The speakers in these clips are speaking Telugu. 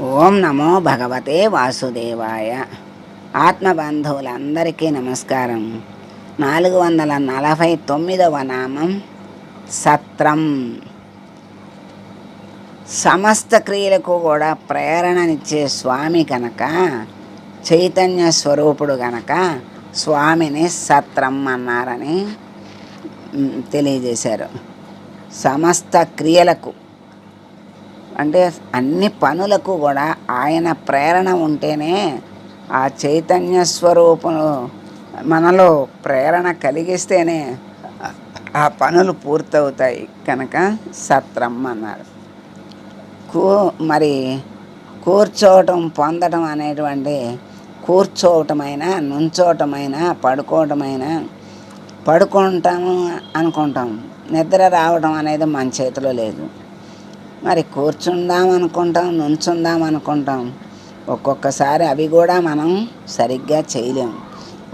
ఓం నమో భగవతే వాసుదేవాయ. ఆత్మబంధువులందరికీ నమస్కారం. 449వ నామం సత్రం. సమస్త క్రియలకు కూడా ప్రేరణనిచ్చే స్వామి కనుక, చైతన్య స్వరూపుడు కనుక స్వామిని సత్రం అన్నారని తెలియజేశారు. సమస్త క్రియలకు అంటే అన్ని పనులకు కూడా ఆయన ప్రేరణ ఉంటేనే, ఆ చైతన్య స్వరూపము మనలో ప్రేరణ కలిగిస్తేనే ఆ పనులు పూర్తవుతాయి కనుక సత్రం అన్నారు. మరి కూర్చోవటం పొందటం అనేటువంటి, కూర్చోవటమైనా నుంచోవటమైనా పడుకోవటమైనా, పడుకుంటాము అనుకుంటాం, నిద్ర రావడం అనేది మన చేతిలో లేదు. మరి కూర్చుందాం అనుకుంటాం, నుంచుందాం అనుకుంటాం, ఒక్కొక్కసారి అవి కూడా మనం సరిగ్గా చేయలేము.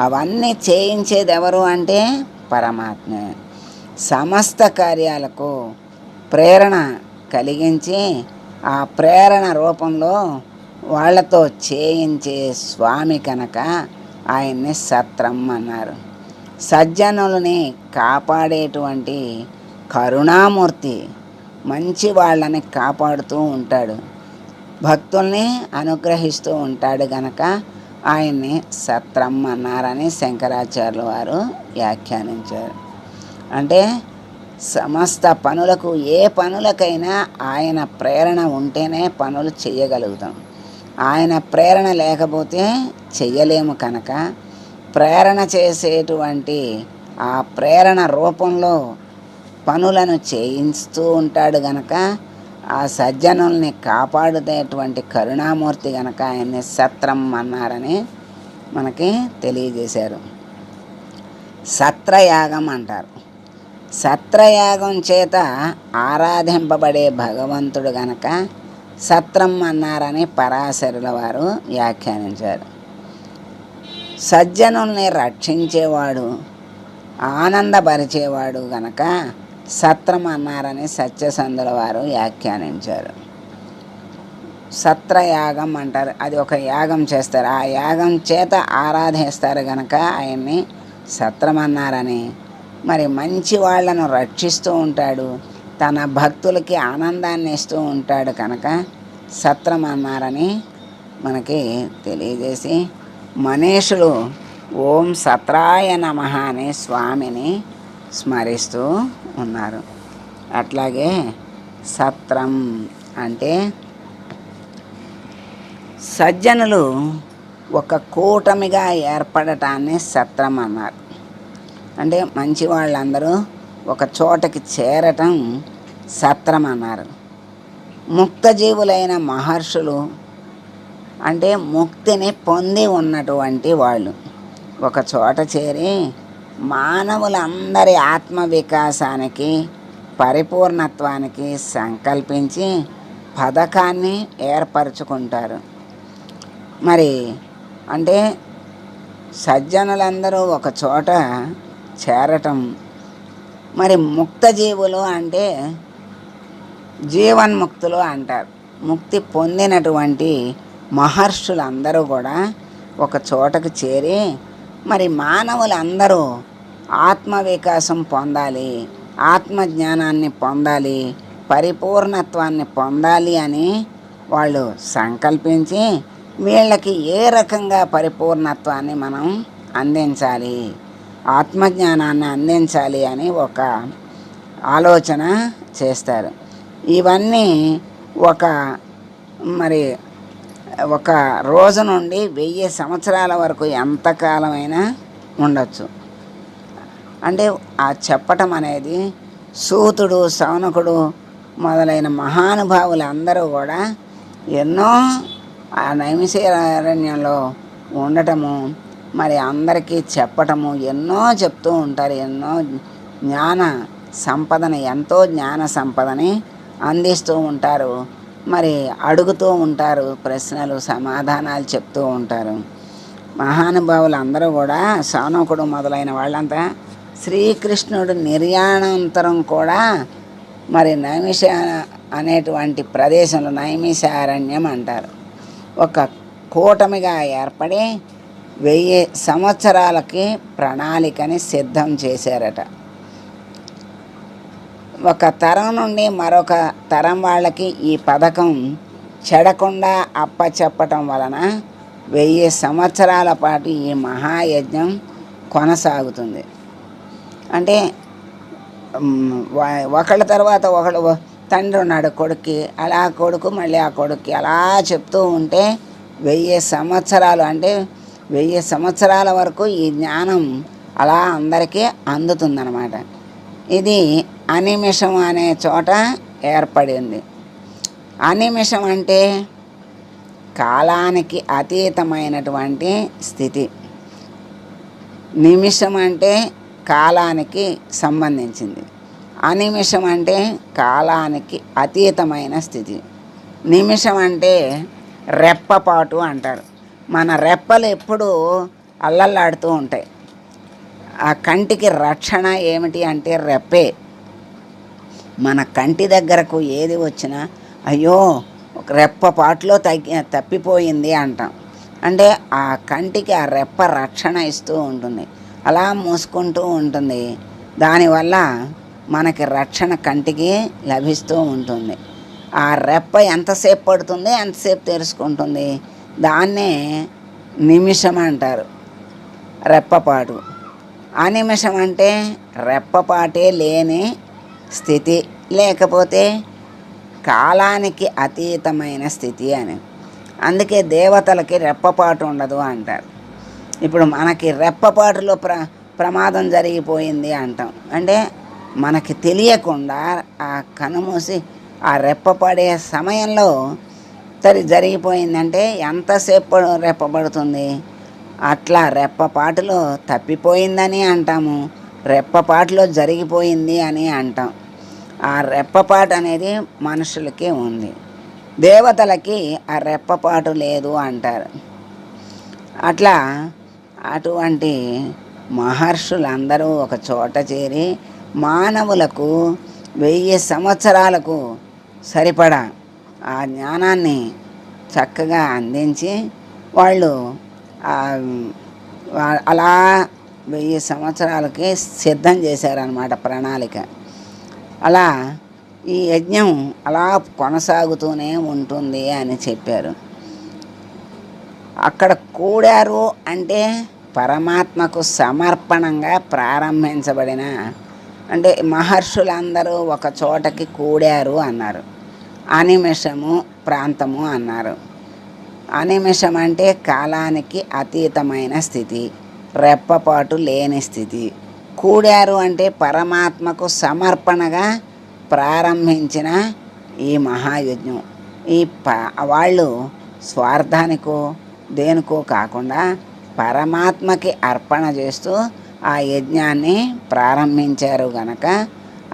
అవన్నీ చేయించేది ఎవరు అంటే పరమాత్మ. సమస్త కార్యాలకు ప్రేరణ కలిగించి ఆ ప్రేరణ రూపంలో వాళ్ళతో చేయించే స్వామి కనుక ఆయన్ని సత్రం అన్నారు. సజ్జనులని కాపాడేటువంటి కరుణామూర్తి, మంచి వాళ్ళని కాపాడుతూ ఉంటాడు, భక్తుల్ని అనుగ్రహిస్తూ ఉంటాడు గనక ఆయన్ని సత్రం అన్నారని శంకరాచార్యుల వారు వ్యాఖ్యానించారు. అంటే సమస్త పనులకు, ఏ పనులకైనా ఆయన ప్రేరణ ఉంటేనే పనులు చేయగలుగుతాం. ఆయన ప్రేరణ లేకపోతే చెయ్యలేము కనుక ప్రేరణ చేసేటువంటి ఆ ప్రేరణ రూపంలో పనులను చేయిస్తూ ఉంటాడు గనక, ఆ సజ్జనుల్ని కాపాడుతేటువంటి కరుణామూర్తి గనక ఆయన్ని సత్రం అన్నారని మనకి తెలియజేశారు. సత్రయాగం అంటారు. సత్రయాగం చేత ఆరాధింపబడే భగవంతుడు గనక సత్రం అన్నారని పరాశరుల వారు వ్యాఖ్యానించారు. సజ్జనుల్ని రక్షించేవాడు, ఆనందపరిచేవాడు గనక సత్రం అన్నారని సత్యసంధుల వారు వ్యాఖ్యానించారు. సత్రయాగం అంటారు. అది ఒక యాగం చేస్తారు, ఆ యాగం చేత ఆరాధిస్తారు గనక ఆయన్ని సత్రం అన్నారని. మరి మంచి వాళ్ళను రక్షిస్తూ ఉంటాడు, తన భక్తులకి ఆనందాన్ని ఇస్తూ ఉంటాడు కనుక సత్రం అన్నారని మనకి తెలియజేసి, మనీషులు ఓం సత్రాయ నమః అని స్వామిని స్మరిస్తూ ఉన్నారు. అట్లాగే సత్రం అంటే సజ్జనులు ఒక కూటమిగా ఏర్పడటాన్ని సత్రం అన్నారు. అంటే మంచి వాళ్ళందరూ ఒక చోటకి చేరటం సత్రం అన్నారు. ముక్తజీవులైన మహర్షులు అంటే ముక్తిని పొంది ఉన్నటువంటి వాళ్ళు ఒక చోట చేరి మానవులందరి ఆత్మ వికాసానికి, పరిపూర్ణత్వానికి సంకల్పించి పథకాన్ని ఏర్పరచుకుంటారు. మరి అంటే సజ్జనులందరూ ఒక చోట చేరటం, మరి ముక్తజీవులు అంటే జీవన్ముక్తులు అంటారు. ముక్తి పొందినటువంటి మహర్షులందరూ కూడా ఒక చోటకు చేరి, మరి మానవులందరూ ఆత్మ వికాసం పొందాలి, ఆత్మజ్ఞానాన్ని పొందాలి, పరిపూర్ణత్వాన్ని పొందాలి అని వాళ్ళు సంకల్పించి, వీళ్ళకి ఏ రకంగా పరిపూర్ణత్వాన్ని మనం అందించాలి, ఆత్మజ్ఞానాన్ని అందించాలి అని ఒక ఆలోచన చేస్తారు. ఇవన్నీ ఒక రోజు నుండి 1000 సంవత్సరాల వరకు ఎంతకాలమైనా ఉండొచ్చు. అంటే ఆ చెప్పటం అనేది సూతుడు, శౌనకుడు మొదలైన మహానుభావులు అందరూ కూడా ఎన్నో ఆ నైమిషారణ్యంలో ఉండటము, మరి అందరికీ చెప్పటము, ఎన్నో చెప్తూ ఉంటారు. ఎన్నో జ్ఞాన సంపదని, ఎంతో జ్ఞాన సంపదని అందిస్తూ ఉంటారు. మరి అడుగుతూ ఉంటారు, ప్రశ్నలు సమాధానాలు చెప్తూ ఉంటారు. మహానుభావులు అందరూ కూడా, శౌనకుడు మొదలైన వాళ్ళంతా శ్రీకృష్ణుడు నిర్యాణానంతరం కూడా మరి నైమిష అనేటువంటి ప్రదేశంలో నైమిషారణ్యం అంటారు. ఒక కూటమిగా ఏర్పడి 1000 సంవత్సరాలకి ప్రణాళికని సిద్ధం చేశారట. ఒక తరం నుండి మరొక తరం వాళ్ళకి ఈ పథకం చెడకుండా అప్పచెప్పటం వలన 1000 సంవత్సరాల పాటు ఈ మహాయజ్ఞం కొనసాగుతుంది. అంటే ఒకళ్ళ తర్వాత ఒకళ్ళు, తండ్రి ఉన్నాడు కొడుక్కి, అలా కొడుకు మళ్ళీ ఆ కొడుక్కి అలా చెప్తూ ఉంటే 1000 సంవత్సరాలు, అంటే 1000 సంవత్సరాల వరకు ఈ జ్ఞానం అలా అందరికీ అందుతుందన్నమాట. ఇది అనిమిషం అనే చోట ఏర్పడింది. అనిమిషం అంటే కాలానికి అతీతమైనటువంటి స్థితి. నిమిషం అంటే కాలానికి సంబంధించింది. అనిమిషం అంటే కాలానికి అతీతమైన స్థితి. నిమిషం అంటే రెప్పపాటు అంటారు. మన రెప్పలు ఎప్పుడూ అల్లల్లాడుతూ ఉంటాయి. ఆ కంటికి రక్షణ ఏమిటి అంటే రెప్పే. మన కంటి దగ్గరకు ఏది వచ్చినా అయ్యో ఒక రెప్పపాటులో తప్పిపోయింది అంటాం. అంటే ఆ కంటికి ఆ రెప్ప రక్షణ ఇస్తూ ఉంటుంది, అలా మూసుకుంటూ ఉంటుంది. దానివల్ల మనకి రక్షణ కంటికి లభిస్తూ ఉంటుంది. ఆ రెప్ప ఎంతసేపు పడుతుంది, ఎంతసేపు తెరుచుకుంటుంది, దాన్నే నిమిషం అంటారు, రెప్పపాటు. అనిమిషం అంటే రెప్పపాటే లేని స్థితి, లేకపోతే కాలానికి అతీతమైన స్థితి అని. అందుకే దేవతలకి రెప్పపాటు ఉండదు అంటారు. ఇప్పుడు మనకి రెప్పపాటులో ప్రమాదం జరిగిపోయింది అంటాం. అంటే మనకి తెలియకుండా ఆ కనుమూసి ఆ రెప్పపడే సమయంలో జరిగిపోయిందంటే ఎంతసేపు రెప్పపడుతుంది, అట్లా రెప్పపాటులో తప్పిపోయిందని అంటాము, రెప్పపాటులో జరిగిపోయింది అని అంటాం. ఆ రెప్పపాటు అనేది మనుషులకి ఉంది, దేవతలకి ఆ రెప్పపాటు లేదు అంటారు. అట్లా అటువంటి మహర్షులందరూ ఒక చోట చేరి మానవులకు 1000 సంవత్సరాలకు సరిపడా ఆ జ్ఞానాన్ని చక్కగా అందించి వాళ్ళు అలా 1000 సంవత్సరాలకి సిద్ధం చేశారన్నమాట ప్రణాళిక. అలా ఈ యజ్ఞం అలా కొనసాగుతూనే ఉంటుంది అని చెప్పారు. అక్కడ కూడారు అంటే పరమాత్మకు సమర్పణంగా ప్రారంభించబడిన, అంటే మహర్షులందరూ ఒక చోటకి కూడారు అన్నారు. అనిమిషము ప్రాంతము అన్నారు. అనిమిషం అంటే కాలానికి అతీతమైన స్థితి, రెప్పపాటు లేని స్థితి. కూడారు అంటే పరమాత్మకు సమర్పణగా ప్రారంభించిన ఈ మహాయజ్ఞం. వాళ్ళు స్వార్థానికో దేనికో కాకుండా పరమాత్మకి అర్పణ చేస్తూ ఆ యజ్ఞాన్ని ప్రారంభించారు గనక,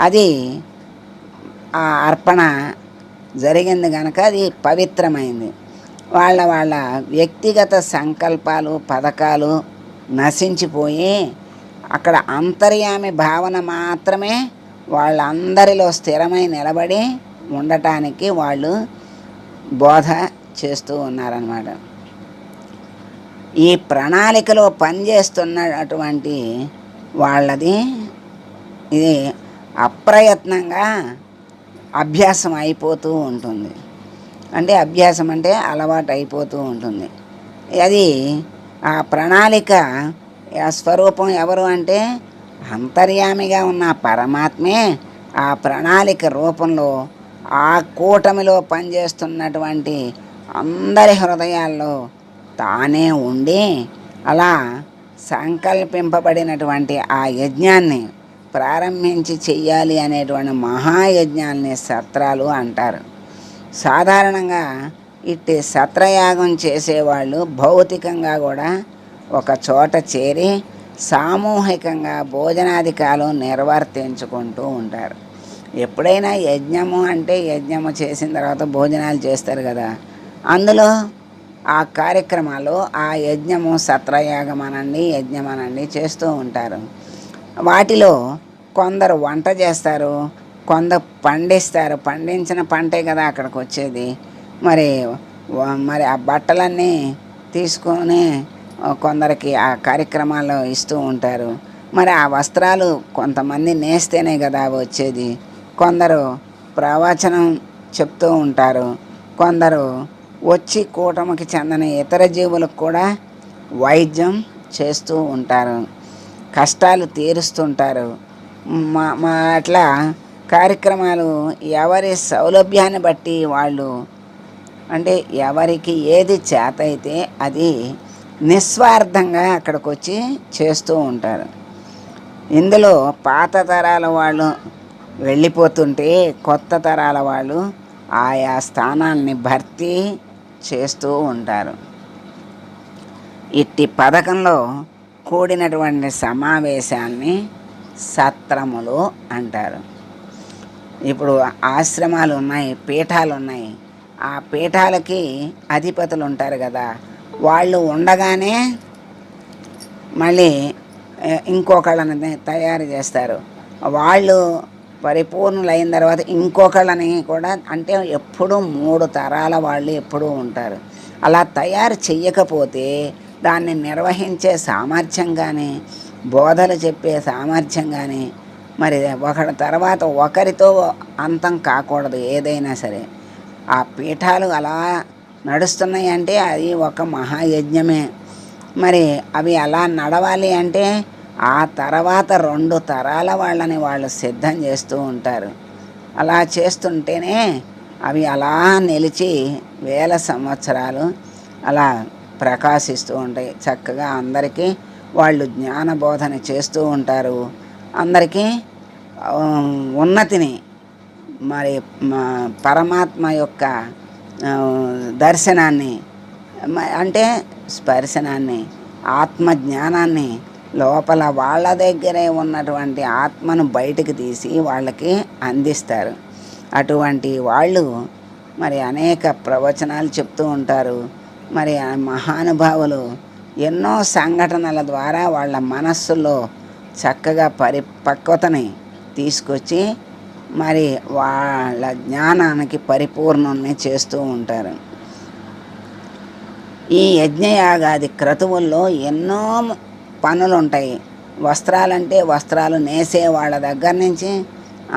అది ఆ అర్పణ జరిగింది గనక అది పవిత్రమైంది. వాళ్ళ వ్యక్తిగత సంకల్పాలు పథకాలు నశించిపోయి అక్కడ అంతర్యామి భావన మాత్రమే వాళ్ళందరిలో స్థిరమై నిలబడి ఉండటానికి వాళ్ళు బోధ చేస్తూ ఉన్నారన్నమాట. ఈ ప్రణాళికలో పనిచేస్తున్నటువంటి వాళ్ళది ఇది అప్రయత్నంగా అభ్యాసం అయిపోతూ ఉంటుంది. అంటే అభ్యాసం అంటే అలవాటు అయిపోతూ ఉంటుంది. అది ఆ ప్రణాళిక స్వరూపం ఎవరు అంటే అంతర్యామిగా ఉన్న పరమాత్మే ఆ ప్రణాళిక రూపంలో ఆ కూటమిలో పనిచేస్తున్నటువంటి అందరి హృదయాల్లో తానే ఉండి అలా సంకల్పింపబడినటువంటి ఆ యజ్ఞాన్ని ప్రారంభించి చెయ్యాలి అనేటువంటి మహాయజ్ఞాన్ని సత్రాలు అంటారు. సాధారణంగా ఇట్టి సత్రయాగం చేసేవాళ్ళు భౌతికంగా కూడా ఒక చోట చేరి సామూహికంగా భోజనాధికాలు నిర్వర్తించుకుంటూ ఉంటారు. ఎప్పుడైనా యజ్ఞము అంటే యజ్ఞము చేసిన తర్వాత భోజనాలు చేస్తారు కదా, అందులో ఆ కార్యక్రమాలు ఆ యజ్ఞము సత్రయాగం అనండి యజ్ఞం అనండి చేస్తూ ఉంటారు. వాటిలో కొందరు వంట చేస్తారు, పండిస్తారు. పండించిన పంటే కదా అక్కడికి వచ్చేది. మరి మరి ఆ బట్టలన్నీ తీసుకొని కొందరికి ఆ కార్యక్రమాల్లో ఇస్తూ ఉంటారు. మరి ఆ వస్త్రాలు కొంతమంది నేస్తేనే కదా అవి వచ్చేది. కొందరు ప్రవచనం చెప్తూ ఉంటారు. కొందరు వచ్చి కూటమికి చెందిన ఇతర జీవులకు కూడా వైద్యం చేస్తూ ఉంటారు, కష్టాలు తీరుస్తుంటారు. మా అట్లా కార్యక్రమాలు ఎవరి సౌలభ్యాన్ని బట్టి వాళ్ళు, అంటే ఎవరికి ఏది చేత అయితే అది నిస్వార్థంగా అక్కడికి వచ్చి చేస్తూ ఉంటారు. ఇందులో పాత తరాల వాళ్ళు వెళ్ళిపోతుంటే కొత్త తరాల వాళ్ళు ఆయా స్థానాల్ని భర్తీ చేస్తూ ఉంటారు. ఇట్టి పథకంలో కూడినటువంటి సమావేశాన్ని సత్రములు అంటారు. ఇప్పుడు ఆశ్రమాలు ఉన్నాయి, పీఠాలు ఉన్నాయి. ఆ పీఠాలకి అధిపతులు ఉంటారు కదా, వాళ్ళు ఉండగానే మళ్ళీ ఇంకొకళ్ళని తయారు చేస్తారు. వాళ్ళు పరిపూర్ణులైన తర్వాత ఇంకొకళ్ళని కూడా, అంటే ఎప్పుడూ 3 తరాల వాళ్ళు ఎప్పుడూ ఉంటారు. అలా తయారు చెయ్యకపోతే దాన్ని నిర్వహించే సామర్థ్యం కానీ, బోధలు చెప్పే సామర్థ్యం కానీ, మరి ఒకరి తర్వాత ఒకరితో అంతం కాకూడదు ఏదైనా సరే. ఆ పీఠాలు అలా నడుస్తున్నాయి అంటే అది ఒక మహాయజ్ఞమే. మరి అవి అలా నడవాలి అంటే ఆ తర్వాత 2 తరాల వాళ్ళని వాళ్ళు సిద్ధం చేస్తూ ఉంటారు. అలా చేస్తుంటేనే అవి అలా నిలిచి వేల సంవత్సరాలు అలా ప్రకాశిస్తూ ఉంటాయి. చక్కగా అందరికీ వాళ్ళు జ్ఞానబోధన చేస్తూ ఉంటారు. అందరికీ ఉన్నతిని, మరి పరమాత్మ యొక్క దర్శనాన్ని, అంటే స్పర్శనాన్ని, ఆత్మజ్ఞానాన్ని లోపల వాళ్ళ దగ్గరే ఉన్నటువంటి ఆత్మను బయటకు తీసి వాళ్ళకి అందిస్తారు. అటువంటి వాళ్ళు మరి అనేక ప్రవచనాలు చెప్తూ ఉంటారు. మరి ఆ మహానుభావులు ఎన్నో సంఘటనల ద్వారా వాళ్ళ మనస్సులో చక్కగా పరిపక్వతని తీసుకొచ్చి మరి వాళ్ళ జ్ఞానానికి పరిపూర్ణాన్ని చేస్తూ ఉంటారు. ఈ యజ్ఞయాగాది క్రతువుల్లో ఎన్నో పనులు ఉంటాయి. వస్త్రాలంటే వస్త్రాలు నేసే వాళ్ళ దగ్గర నుంచి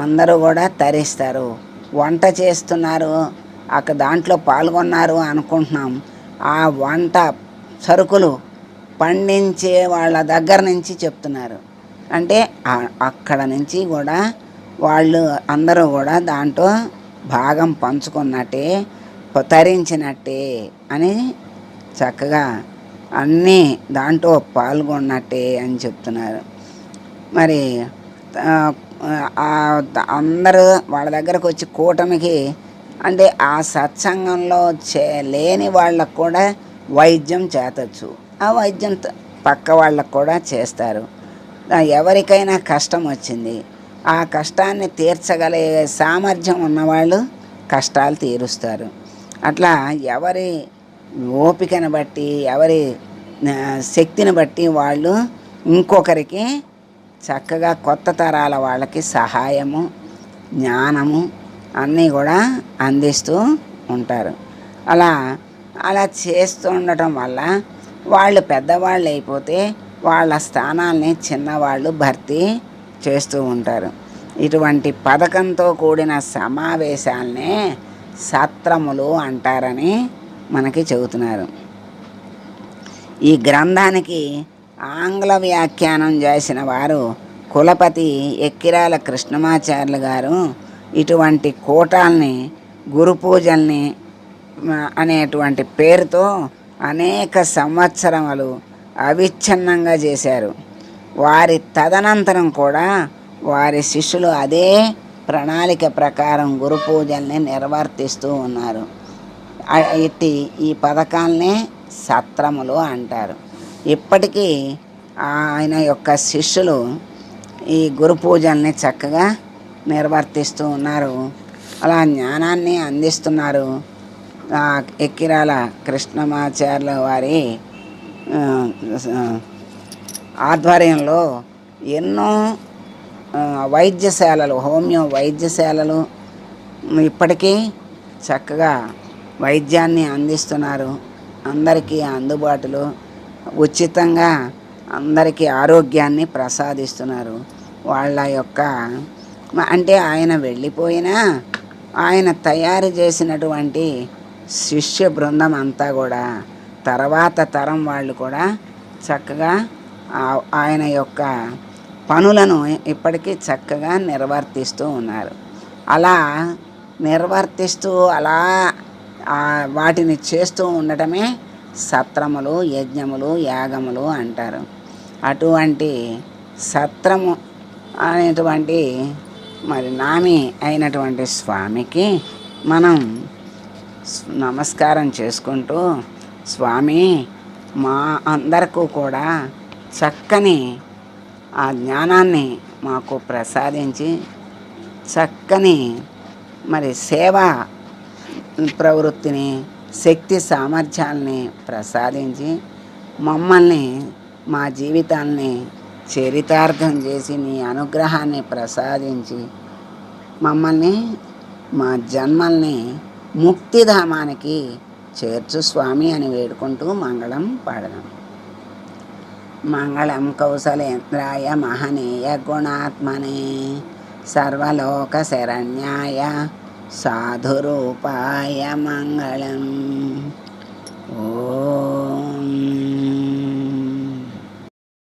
అందరూ కూడా తరిస్తారు. వంట చేస్తున్నారు, దాంట్లో పాల్గొన్నారు అనుకుంటున్నాం. ఆ వంట సరుకులు పండించే వాళ్ళ దగ్గర నుంచి చెప్తున్నారు. అంటే అక్కడ నుంచి కూడా వాళ్ళు అందరూ కూడా దాంట్లో భాగం పంచుకున్నట్టే, తరించినట్టే అని చక్కగా అన్నీ దాంట్లో పాల్గొన్నట్టే అని చెప్తున్నారు. మరి అందరూ వాళ్ళ దగ్గరకు వచ్చి కూటమికి, అంటే ఆ సత్సంగంలో లేని వాళ్ళకు కూడా వైద్యం చేతచ్చు. ఆ వైద్యం పక్క వాళ్ళకు కూడా చేస్తారు. ఎవరికైనా కష్టం వచ్చింది, ఆ కష్టాన్ని తీర్చగలిగే సామర్థ్యం ఉన్నవాళ్ళు కష్టాలు తీరుస్తారు. అట్లా ఎవరి ఓపికను బట్టి, ఎవరి శక్తిని బట్టి వాళ్ళు ఇంకొకరికి చక్కగా కొత్త తరాల వాళ్ళకి సహాయము, జ్ఞానము అన్నీ కూడా అందిస్తూ ఉంటారు. అలా చేస్తూ ఉండటం వల్ల వాళ్ళు పెద్దవాళ్ళు అయిపోతే వాళ్ళ స్థానాల్ని చిన్నవాళ్ళు భర్తీ చేస్తూ ఉంటారు. ఇటువంటి పథకంతో కూడిన సమావేశాలనే సత్రములు అంటారని మనకి చెబుతున్నారు. ఈ గ్రంథానికి ఆంగ్ల వ్యాఖ్యానం చేసిన వారు కులపతి ఎక్కిరాల కృష్ణమాచార్యులు గారు ఇటువంటి కూటాల్ని, గురు పూజల్ని అనేటువంటి పేరుతో అనేక సంవత్సరములు అవిచ్ఛిన్నంగా చేశారు. వారి తదనంతరం కూడా వారి శిష్యులు అదే ప్రణాళిక ప్రకారం గురు పూజల్ని నిర్వర్తిస్తూ ఉన్నారు. ఈ పథకాలనే సత్రములు అంటారు. ఇప్పటికీ ఆయన యొక్క శిష్యులు ఈ గురు పూజల్ని చక్కగా నిర్వర్తిస్తూ ఉన్నారు. అలా జ్ఞానాన్ని అందిస్తున్నారు. ఎక్కిరాల కృష్ణమాచార్యుల వారి ఆధ్వర్యంలో ఎన్నో వైద్యశాలలు, హోమియో వైద్యశాలలు ఇప్పటికీ చక్కగా వైద్యాన్ని అందిస్తున్నారు. అందరికీ అందుబాటులో ఉచితంగా అందరికీ ఆరోగ్యాన్ని ప్రసాదిస్తున్నారు. వాళ్ళ యొక్క అంటే ఆయన వెళ్ళిపోయినా ఆయన తయారు చేసినటువంటి శిష్య బృందం అంతా కూడా తర్వాత తరం వాళ్ళు కూడా చక్కగా ఆయన యొక్క పనులను ఇప్పటికీ చక్కగా నిర్వర్తిస్తూ ఉన్నారు. అలా నిర్వర్తిస్తూ అలా వాటిని చేస్తూ ఉండటమే సత్రములు, యజ్ఞములు, యాగములు అంటారు. అటువంటి సత్రము అనేటువంటి మరి నామి అయినటువంటి స్వామికి మనం నమస్కారం చేసుకుంటూ, స్వామి మా అందరికీ కూడా చక్కని ఆ జ్ఞానాన్ని మాకు ప్రసాదించి చక్కని మరి సేవా ప్రవృత్తిని, శక్తి సామర్థ్యాలని ప్రసాదించి మమ్మల్ని మా జీవితాల్ని చరితార్థం చేసి నీ అనుగ్రహాన్ని ప్రసాదించి మమ్మల్ని మా జన్మల్ని ముక్తిధామానికి చేర్చు స్వామి అని వేడుకుంటూ మంగళం పాడదాం. మంగళం కౌసలేంద్రాయ మహనీయ గుణాత్మనే సర్వలోక శరణ్యాయ సాధురూపాయ మంగళం. ఓ